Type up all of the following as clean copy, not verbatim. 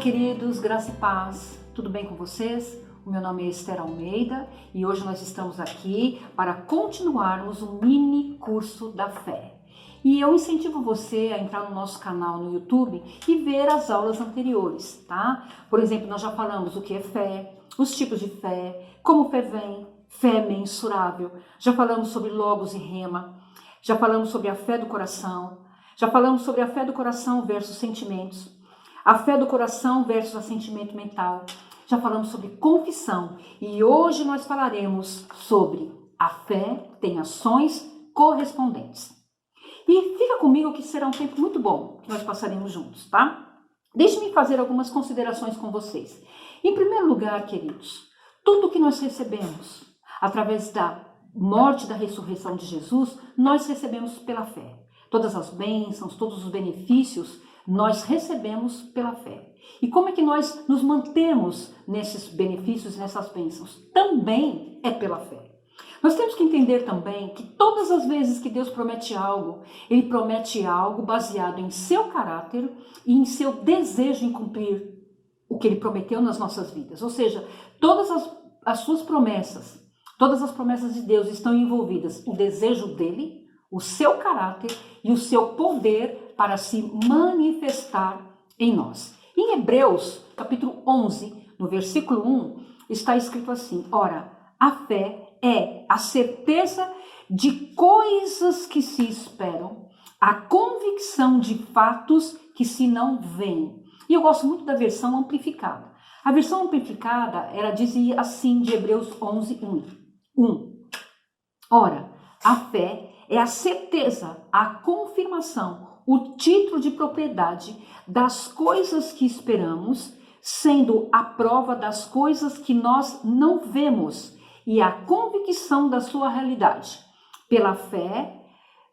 queridos, graça e paz, tudo bem com vocês? O meu nome é Esther Almeida e hoje nós estamos aqui para continuarmos o mini curso da fé. E eu incentivo você a entrar no nosso canal no YouTube e ver as aulas anteriores, tá? Por exemplo, nós já falamos o que é fé, os tipos de fé, como fé vem, fé mensurável, já falamos sobre logos e rema, já falamos sobre a fé do coração, já falamos sobre a fé do coração versus sentimentos, a fé do coração versus assentimento mental. Já falamos sobre confissão e hoje nós falaremos sobre a fé tem ações correspondentes. E fica comigo que será um tempo muito bom que nós passaremos juntos, tá? Deixe-me fazer algumas considerações com vocês. Em primeiro lugar, queridos, tudo que nós recebemos através da morte e da ressurreição de Jesus, nós recebemos pela fé. Todas as bênçãos, todos os benefícios, nós recebemos pela fé. E como é que nós nos mantemos nesses benefícios, nessas bênçãos? Também é pela fé. Nós temos que entender também que todas as vezes que Deus promete algo, Ele promete algo baseado em seu caráter e em seu desejo em cumprir o que Ele prometeu nas nossas vidas. Ou seja, todas as suas promessas, todas as promessas de Deus estão envolvidas o desejo dEle, o seu caráter e o seu poder para se manifestar em nós. Em Hebreus, capítulo 11, no versículo 1, está escrito assim: ora, a fé é a certeza de coisas que se esperam, a convicção de fatos que se não veem. E eu gosto muito da versão amplificada. A versão amplificada, ela dizia assim de Hebreus 11, 1. Ora, a fé é a certeza, a confirmação, o título de propriedade das coisas que esperamos, sendo a prova das coisas que nós não vemos e a convicção da sua realidade. Pela fé,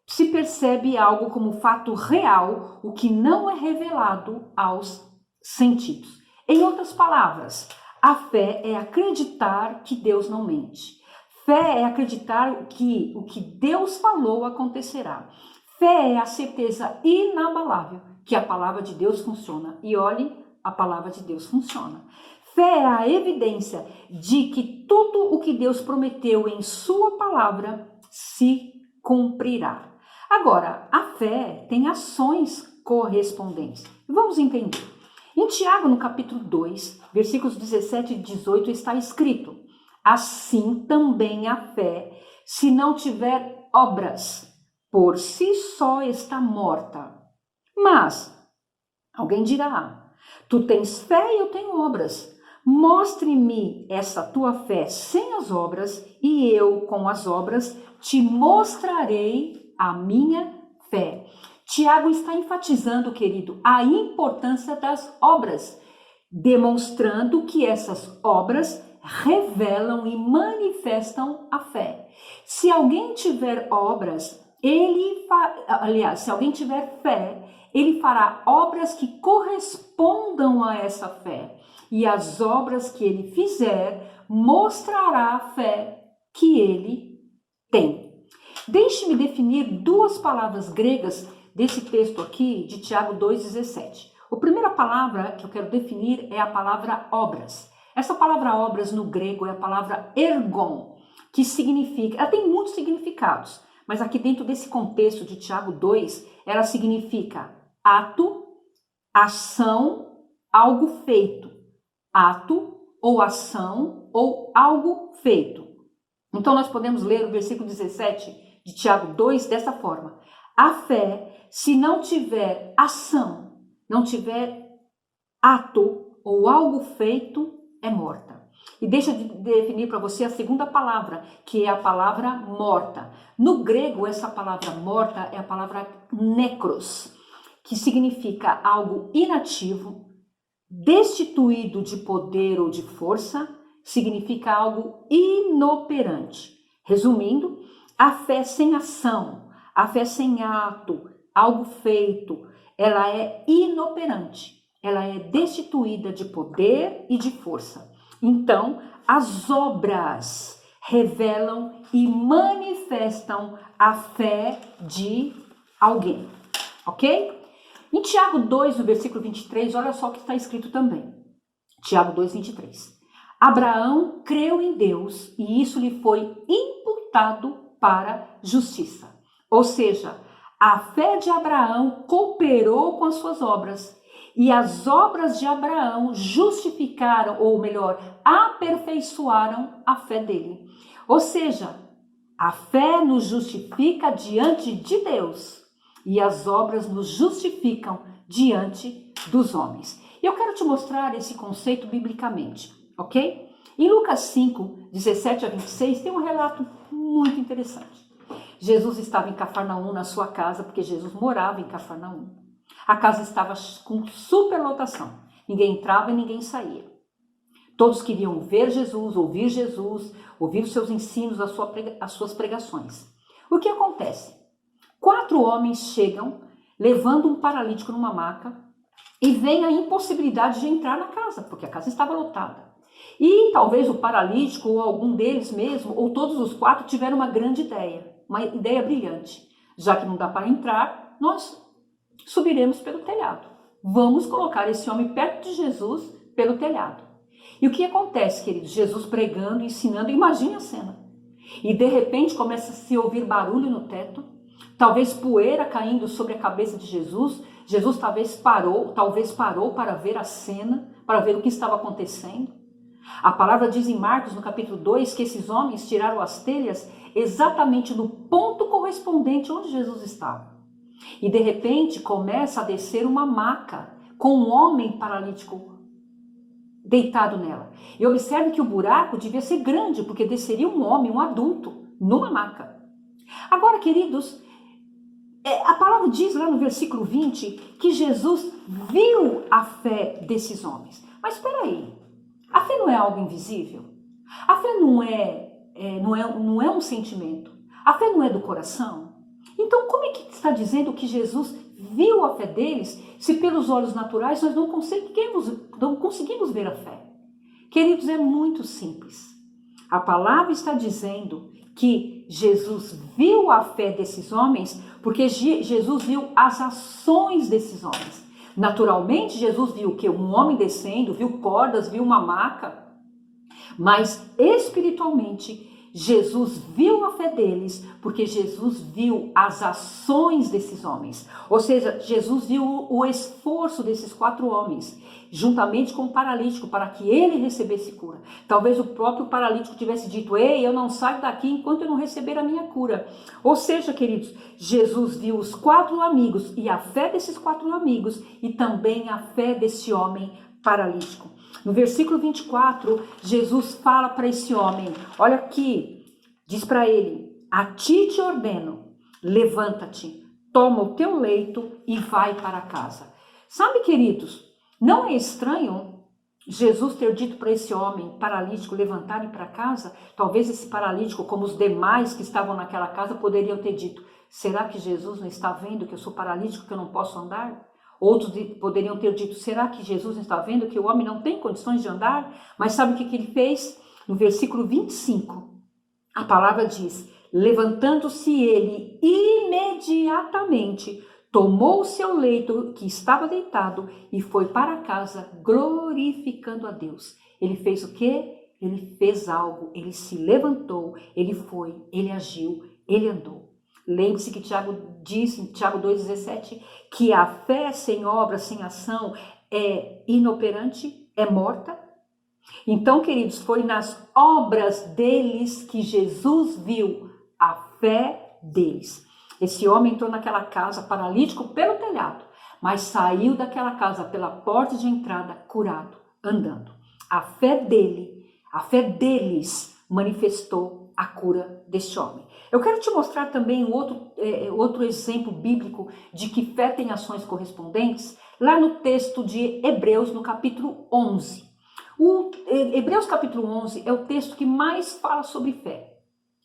se percebe algo como fato real, o que não é revelado aos sentidos. Em outras palavras, a fé é acreditar que Deus não mente. Fé é acreditar que o que Deus falou acontecerá. Fé é a certeza inabalável que a palavra de Deus funciona. E olhe, a palavra de Deus funciona. Fé é a evidência de que tudo o que Deus prometeu em sua palavra se cumprirá. Agora, a fé tem ações correspondentes. Vamos entender. Em Tiago, no capítulo 2, versículos 17 e 18, está escrito: assim também a fé, se não tiver obras, por si só está morta. Mas alguém dirá: tu tens fé e eu tenho obras. Mostre-me essa tua fé sem as obras, e eu, com as obras, te mostrarei a minha fé. Tiago está enfatizando, querido, a importância das obras, demonstrando que essas obras revelam e manifestam a fé. Se alguém tiver obras, se alguém tiver fé, ele fará obras que correspondam a essa fé. E as obras que ele fizer mostrará a fé que ele tem. Deixe-me definir duas palavras gregas desse texto aqui de Tiago 2,17. A primeira palavra que eu quero definir é a palavra obras. Essa palavra obras no grego é a palavra ergon, que significa, ela tem muitos significados, mas aqui dentro desse contexto de Tiago 2, ela significa ato, ação, algo feito. Ato ou ação ou algo feito. Então nós podemos ler o versículo 17 de Tiago 2 dessa forma: a fé, se não tiver ação, não tiver ato ou algo feito, é morta. E deixa eu definir para você a segunda palavra, que é a palavra morta. No grego, essa palavra morta é a palavra nekros, que significa algo inativo, destituído de poder ou de força, significa algo inoperante. Resumindo, a fé sem ação, a fé sem ato, algo feito, ela é inoperante. Ela é destituída de poder e de força. Então, as obras revelam e manifestam a fé de alguém, ok? Em Tiago 2, no versículo 23, olha só o que está escrito também. Tiago 2, 23. Abraão creu em Deus e isso lhe foi imputado para justiça. Ou seja, a fé de Abraão cooperou com as suas obras e as obras de Abraão justificaram, ou melhor, aperfeiçoaram a fé dele. Ou seja, a fé nos justifica diante de Deus e as obras nos justificam diante dos homens. Eu quero te mostrar esse conceito biblicamente, ok? Em Lucas 5, 17 a 26, tem um relato muito interessante. Jesus estava em Cafarnaum, na sua casa, porque Jesus morava em Cafarnaum. A casa estava com superlotação. Ninguém entrava e ninguém saía. Todos queriam ver Jesus, ouvir os seus ensinos, as suas pregações. O que acontece? 4 homens chegam, levando um paralítico numa maca, e vem a impossibilidade de entrar na casa, porque a casa estava lotada. E talvez o paralítico, ou algum deles mesmo, ou todos os 4 tiveram uma grande ideia, uma ideia brilhante. Já que não dá para entrar, nós subiremos pelo telhado. Vamos colocar esse homem perto de Jesus pelo telhado. E o que acontece, queridos? Jesus pregando, ensinando, imagine a cena. E de repente começa a se ouvir barulho no teto, talvez poeira caindo sobre a cabeça de Jesus. Jesus talvez parou para ver a cena, para ver o que estava acontecendo. A palavra diz em Marcos, no capítulo 2, que esses homens tiraram as telhas exatamente no ponto correspondente onde Jesus estava. E de repente começa a descer uma maca com um homem paralítico deitado nela. E observe que o buraco devia ser grande, porque desceria um homem, um adulto, numa maca. Agora, queridos, a palavra diz lá no versículo 20 que Jesus viu a fé desses homens. Mas espera aí, a fé não é algo invisível? A fé não é um sentimento? A fé não é do coração? Então, como é que está dizendo que Jesus viu a fé deles, se pelos olhos naturais nós não conseguimos ver a fé? Queridos, é muito simples. A palavra está dizendo que Jesus viu a fé desses homens porque Jesus viu as ações desses homens. Naturalmente, Jesus viu que um homem descendo, viu cordas, viu uma maca, mas espiritualmente, Jesus viu a fé deles porque Jesus viu as ações desses homens. Ou seja, Jesus viu o esforço desses 4 homens, juntamente com o paralítico, para que ele recebesse cura. Talvez o próprio paralítico tivesse dito: ei, eu não saio daqui enquanto eu não receber a minha cura. Ou seja, queridos, Jesus viu os 4 amigos e a fé desses 4 amigos e também a fé desse homem paralítico. No versículo 24, Jesus fala para esse homem, olha aqui, diz para ele: a ti te ordeno, levanta-te, toma o teu leito e vai para casa. Sabe, queridos, não é estranho Jesus ter dito para esse homem paralítico levantar e ir para casa? Talvez esse paralítico, como os demais que estavam naquela casa, poderiam ter dito: será que Jesus não está vendo que eu sou paralítico, que eu não posso andar? Outros poderiam ter dito: será que Jesus não está vendo que o homem não tem condições de andar? Mas sabe o que ele fez? No versículo 25, a palavra diz: levantando-se ele imediatamente, tomou o seu leito que estava deitado e foi para casa glorificando a Deus. Ele fez o quê? Ele fez algo, ele se levantou, ele foi, ele agiu, ele andou. Lembre-se que Tiago diz em Tiago 2,17 que a fé sem obra, sem ação é inoperante, é morta. Então, queridos, foi nas obras deles que Jesus viu a fé deles. Esse homem entrou naquela casa paralítico pelo telhado, mas saiu daquela casa pela porta de entrada curado, andando. A fé deles manifestou a cura deste homem. Eu quero te mostrar também outro exemplo bíblico de que fé tem ações correspondentes, lá no texto de Hebreus, no capítulo 11. Hebreus capítulo 11 é o texto que mais fala sobre fé.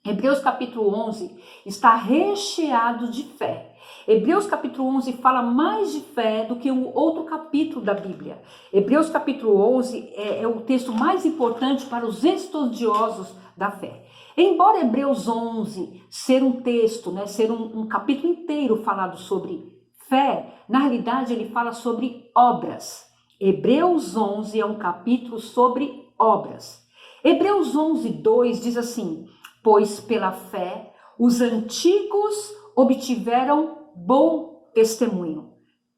Hebreus capítulo 11 está recheado de fé. Hebreus capítulo 11 fala mais de fé do que o outro capítulo da Bíblia. Hebreus capítulo 11 é o texto mais importante para os estudiosos da fé. Embora Hebreus 11 ser um texto, ser um capítulo inteiro falado sobre fé, na realidade, ele fala sobre obras. Hebreus 11 é um capítulo sobre obras. Hebreus 11:2 diz assim: pois pela fé os antigos obtiveram bom testemunho.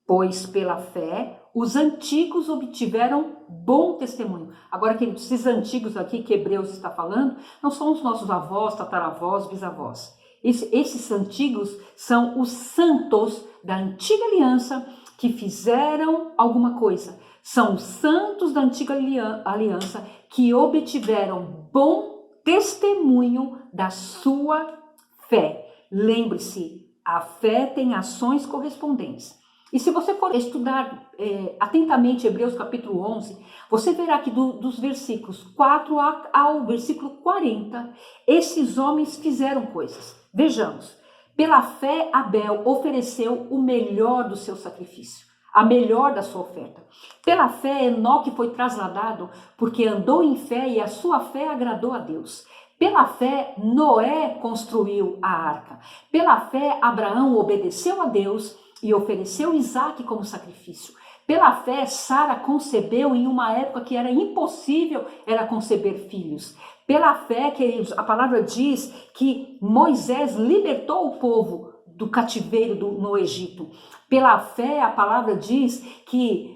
Pois pela fé os antigos obtiveram bom testemunho. Agora, queridos, esses antigos aqui que Hebreus está falando, não são os nossos avós, tataravós, bisavós. Esses antigos são os santos da antiga aliança que fizeram alguma coisa. São os santos da antiga aliança que obtiveram bom testemunho da sua fé. Lembre-se, a fé tem ações correspondentes. E se você for estudar atentamente Hebreus capítulo 11, você verá que dos versículos 4 ao versículo 40, esses homens fizeram coisas. Vejamos, pela fé Abel ofereceu o melhor do seu sacrifício, a melhor da sua oferta. Pela fé Enoque foi trasladado porque andou em fé e a sua fé agradou a Deus. Pela fé Noé construiu a arca. Pela fé Abraão obedeceu a Deus e ofereceu Isaque como sacrifício. Pela fé, Sara concebeu em uma época que era impossível ela conceber filhos. Pela fé, queridos, a palavra diz que Moisés libertou o povo do cativeiro no Egito. Pela fé, a palavra diz que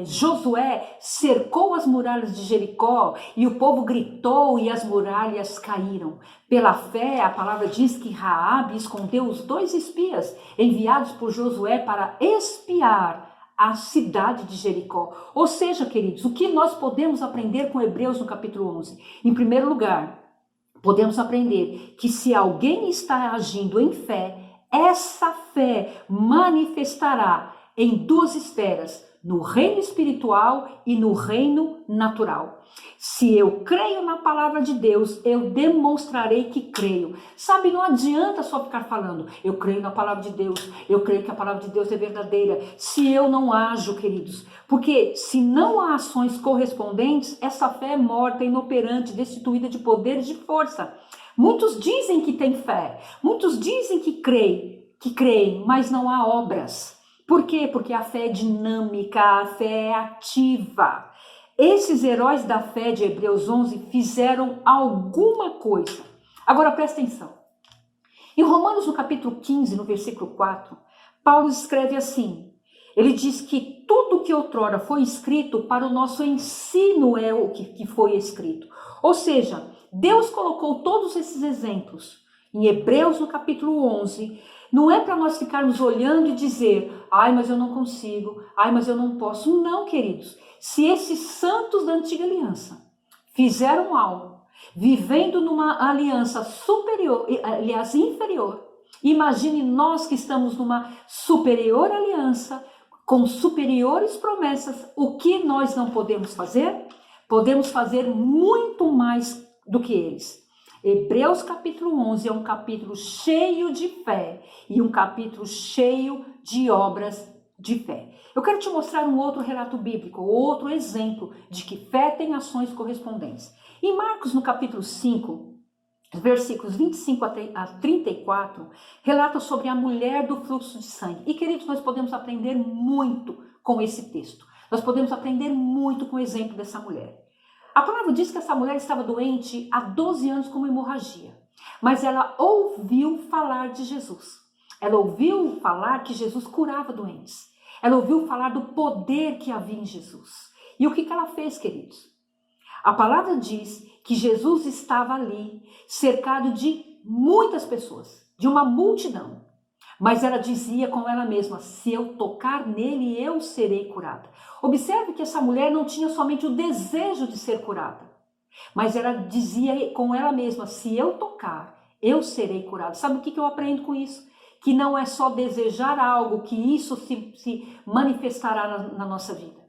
Josué cercou as muralhas de Jericó e o povo gritou e as muralhas caíram. Pela fé, a palavra diz que Raabe escondeu os 2 espias enviados por Josué para espiar a cidade de Jericó. Ou seja, queridos, o que nós podemos aprender com Hebreus no capítulo 11? Em primeiro lugar, podemos aprender que se alguém está agindo em fé, essa fé manifestará em 2 esferas, no reino espiritual e no reino natural. Se eu creio na palavra de Deus, eu demonstrarei que creio. Sabe, não adianta só ficar falando, eu creio na palavra de Deus, eu creio que a palavra de Deus é verdadeira, se eu não ajo, queridos. Porque se não há ações correspondentes, essa fé é morta, inoperante, destituída de poder e de força. Muitos dizem que têm fé, muitos dizem que creem, mas não há obras. Por quê? Porque a fé é dinâmica, a fé é ativa. Esses heróis da fé de Hebreus 11 fizeram alguma coisa. Agora presta atenção. Em Romanos, no capítulo 15, no versículo 4, Paulo escreve assim. Ele diz que tudo que outrora foi escrito para o nosso ensino é o que foi escrito. Ou seja, Deus colocou todos esses exemplos em Hebreus, no capítulo 11, não é para nós ficarmos olhando e dizer, ai, mas eu não consigo, ai, mas eu não posso. Não, queridos. Se esses santos da antiga aliança fizeram algo, vivendo numa aliança superior, aliás, inferior, imagine nós que estamos numa superior aliança, com superiores promessas, o que nós não podemos fazer? Podemos fazer muito mais do que eles. Hebreus capítulo 11 é um capítulo cheio de fé e um capítulo cheio de obras de fé. Eu quero te mostrar um outro relato bíblico, outro exemplo de que fé tem ações correspondentes. Em Marcos, no capítulo 5, versículos 25 a 34, relata sobre a mulher do fluxo de sangue. E, queridos, nós podemos aprender muito com esse texto. Nós podemos aprender muito com o exemplo dessa mulher. A palavra diz que essa mulher estava doente há 12 anos com uma hemorragia, mas ela ouviu falar de Jesus. Ela ouviu falar que Jesus curava doentes. Ela ouviu falar do poder que havia em Jesus. E o que ela fez, queridos? A palavra diz que Jesus estava ali, cercado de muitas pessoas, de uma multidão. Mas ela dizia com ela mesma, se eu tocar nele, eu serei curada. Observe que essa mulher não tinha somente o desejo de ser curada, mas ela dizia com ela mesma, se eu tocar, eu serei curada. Sabe o que eu aprendo com isso? Que não é só desejar algo, que isso se manifestará na nossa vida.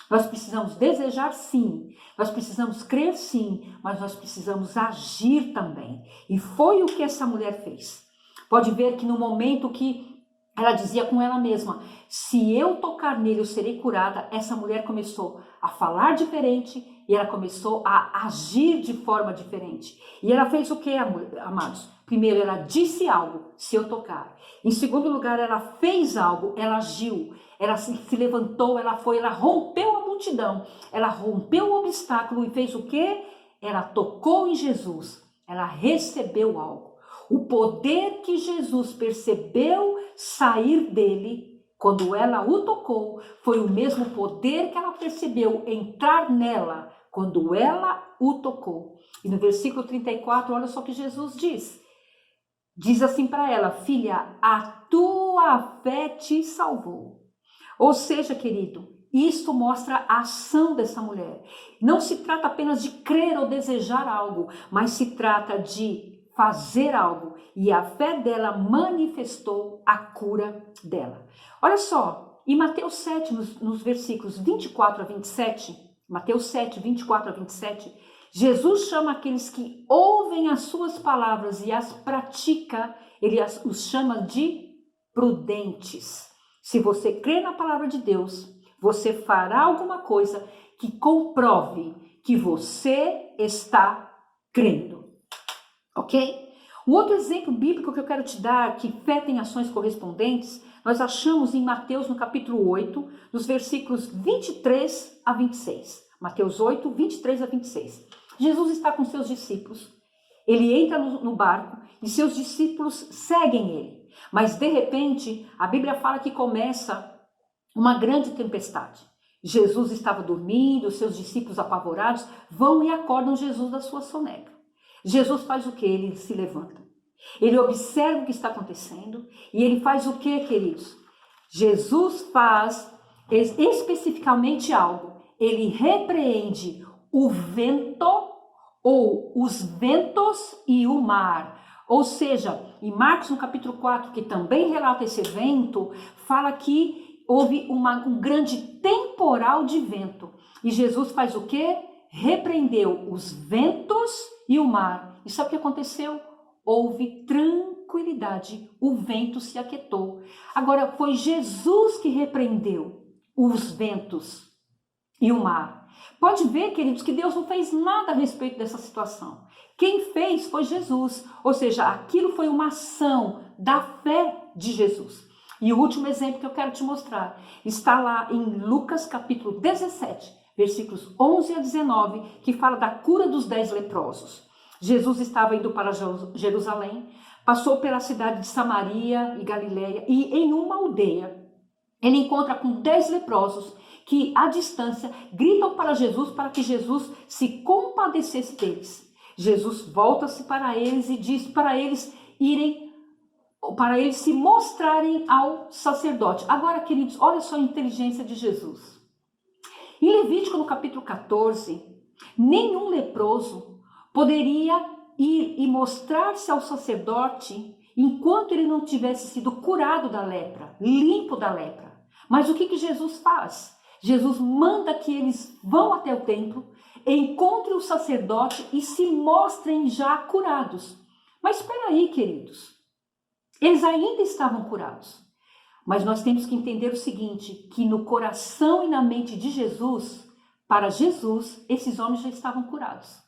Nós precisamos desejar sim, nós precisamos crer sim, mas nós precisamos agir também. E foi o que essa mulher fez. Pode ver que no momento que ela dizia com ela mesma, se eu tocar nele eu serei curada, essa mulher começou a falar diferente e ela começou a agir de forma diferente. E ela fez o que, amados? Primeiro, ela disse algo, se eu tocar. Em segundo lugar, ela fez algo, ela agiu. Ela se levantou, ela rompeu a multidão. Ela rompeu o obstáculo e fez o quê? Ela tocou em Jesus. Ela recebeu algo. O poder que Jesus percebeu sair dele, quando ela o tocou, foi o mesmo poder que ela percebeu entrar nela, quando ela o tocou. E no versículo 34, olha só o que Jesus diz. Diz assim para ela: filha, a tua fé te salvou. Ou seja, querido, isso mostra a ação dessa mulher. Não se trata apenas de crer ou desejar algo, mas se trata de fazer algo. E a fé dela manifestou a cura dela. Olha só, em Mateus 7, nos versículos 24 a 27, Mateus 7, 24 a 27, Jesus chama aqueles que ouvem as suas palavras e as pratica, ele os chama de prudentes. Se você crer na palavra de Deus, você fará alguma coisa que comprove que você está crendo. Ok? Um outro exemplo bíblico que eu quero te dar, que fé tem ações correspondentes, nós achamos em Mateus, no capítulo 8, nos versículos 23 a 26. Mateus 8, 23 a 26. Jesus está com seus discípulos, ele entra no barco e seus discípulos seguem ele. Mas de repente, a Bíblia fala que começa uma grande tempestade. Jesus estava dormindo, seus discípulos apavorados vão e acordam Jesus da sua soneca. Jesus faz o que? Ele se levanta. Ele observa o que está acontecendo e ele faz o que, queridos? Jesus faz especificamente algo. Ele repreende o vento ou os ventos e o mar. Ou seja, em Marcos, no capítulo 4, que também relata esse evento, fala que houve um grande temporal de vento. E Jesus faz o quê? Repreendeu os ventos e o mar. E sabe o que aconteceu? Houve tranquilidade, o vento se aquietou. Agora, foi Jesus que repreendeu os ventos e o mar. Pode ver, queridos, que Deus não fez nada a respeito dessa situação. Quem fez foi Jesus, ou seja, aquilo foi uma ação da fé de Jesus. E o último exemplo que eu quero te mostrar está lá em Lucas capítulo 17, versículos 11 a 19, que fala da cura dos 10 leprosos. Jesus estava indo para Jerusalém, passou pela cidade de Samaria e Galileia e em uma aldeia ele encontra com 10 leprosos que à distância gritam para Jesus para que Jesus se compadecesse deles. Jesus volta-se para eles e diz para eles se mostrarem ao sacerdote. Agora, queridos, olha só a inteligência de Jesus. Em Levítico, no capítulo 14, nenhum leproso poderia ir e mostrar-se ao sacerdote enquanto ele não tivesse sido curado da lepra, limpo da lepra. Mas o que Jesus faz? Jesus manda que eles vão até o templo, encontrem o sacerdote e se mostrem já curados. Mas espera aí, queridos, eles ainda estavam curados. Mas nós temos que entender o seguinte, que no coração e na mente de Jesus, para Jesus, esses homens já estavam curados.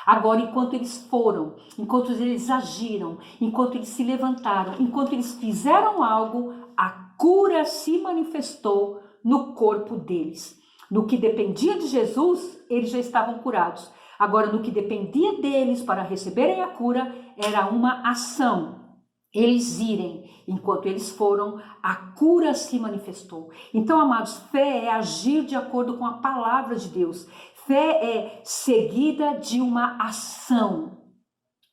Agora, enquanto eles foram, enquanto eles agiram, enquanto eles se levantaram, enquanto eles fizeram algo, a cura se manifestou no corpo deles. No que dependia de Jesus, eles já estavam curados. Agora, no que dependia deles para receberem a cura, era uma ação. Eles irem, enquanto eles foram, a cura se manifestou. Então, amados, fé é agir de acordo com a palavra de Deus. Fé é seguida de uma ação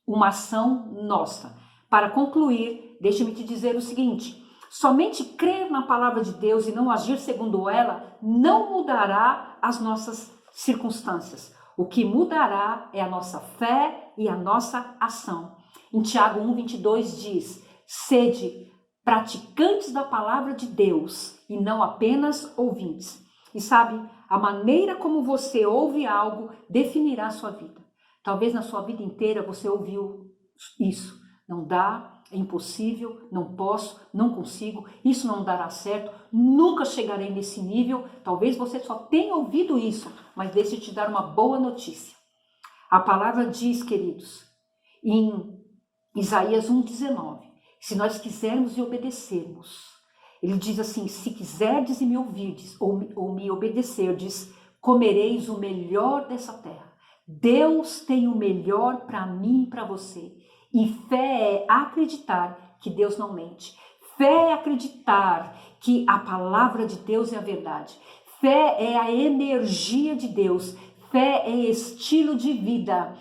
nossa. Para concluir, deixe-me te dizer o seguinte: somente crer na palavra de Deus e não agir segundo ela não mudará as nossas circunstâncias. O que mudará é a nossa fé e a nossa ação. Em Tiago 1:22 diz: sede praticantes da palavra de Deus e não apenas ouvintes. E sabe, a maneira como você ouve algo definirá a sua vida. Talvez na sua vida inteira você ouviu isso. Não dá, é impossível, não posso, não consigo, isso não dará certo, nunca chegarei nesse nível. Talvez você só tenha ouvido isso, mas deixa eu te dar uma boa notícia. A palavra diz, queridos, em Isaías 1,19, se nós quisermos e obedecermos, ele diz assim, se quiserdes e me ouvirdes, ou me obedecerdes, comereis o melhor dessa terra. Deus tem o melhor para mim e para você. E fé é acreditar que Deus não mente. Fé é acreditar que a palavra de Deus é a verdade. Fé é a energia de Deus. Fé é estilo de vida.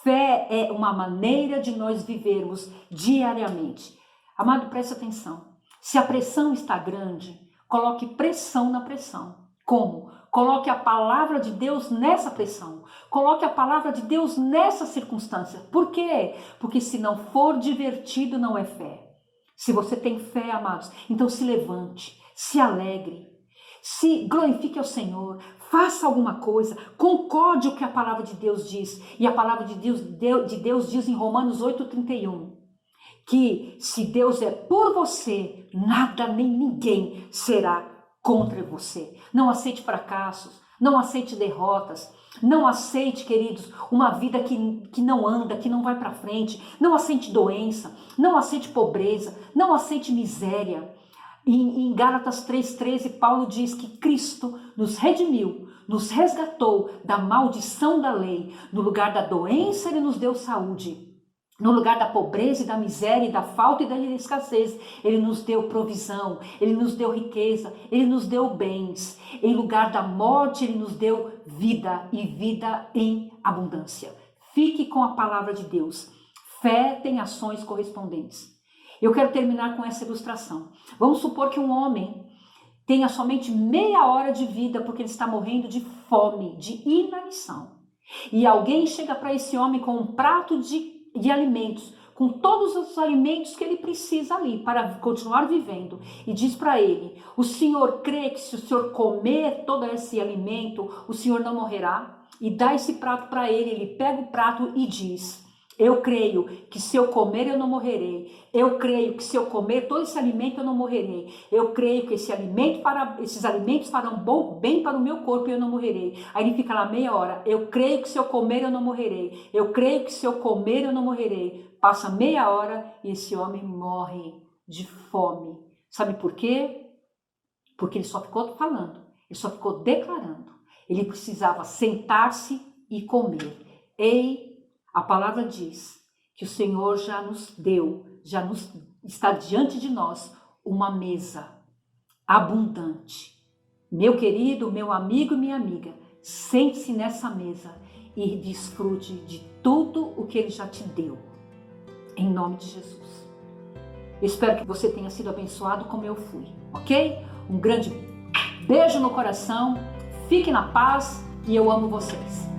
Fé é uma maneira de nós vivermos diariamente. Amado, preste atenção. Se a pressão está grande, coloque pressão na pressão. Como? Coloque a palavra de Deus nessa pressão. Coloque a palavra de Deus nessa circunstância. Por quê? Porque se não for divertido, não é fé. Se você tem fé, amados, então se levante, se alegre, se glorifique ao Senhor, faça alguma coisa, concorde o que a palavra de Deus diz. E a palavra de Deus diz em Romanos 8,31, que se Deus é por você, nada nem ninguém será contra você. Não aceite fracassos, não aceite derrotas, não aceite, queridos, uma vida que não anda, que não vai para frente. Não aceite doença, não aceite pobreza, não aceite miséria. Em Gálatas 3,13, Paulo diz que Cristo nos redimiu, nos resgatou da maldição da lei. No lugar da doença, ele nos deu saúde. No lugar da pobreza e da miséria e da falta e da escassez, ele nos deu provisão, ele nos deu riqueza, ele nos deu bens. Em lugar da morte, ele nos deu vida e vida em abundância. Fique com a palavra de Deus. Fé tem ações correspondentes. Eu quero terminar com essa ilustração. Vamos supor que um homem tenha somente meia hora de vida porque ele está morrendo de fome, de inanição. E alguém chega para esse homem com um prato de alimentos, com todos os alimentos que ele precisa ali para continuar vivendo, e diz para ele, o senhor crê que se o senhor comer todo esse alimento, o senhor não morrerá? E dá esse prato para ele, ele pega o prato e diz, eu creio que se eu comer eu não morrerei, eu creio que se eu comer todo esse alimento eu não morrerei, eu creio que esses alimentos farão bem para o meu corpo e eu não morrerei. Aí ele fica lá meia hora, eu creio que se eu comer eu não morrerei, eu creio que se eu comer eu não morrerei. Passa meia hora e esse homem morre de fome. Sabe por quê? Porque ele só ficou falando, ele só ficou declarando. Ele precisava sentar-se e comer. A palavra diz que o Senhor já nos deu, está diante de nós uma mesa abundante. Meu querido, meu amigo e minha amiga, sente-se nessa mesa e desfrute de tudo o que Ele já te deu. Em nome de Jesus. Eu espero que você tenha sido abençoado como eu fui, ok? Um grande beijo no coração, fique na paz e eu amo vocês.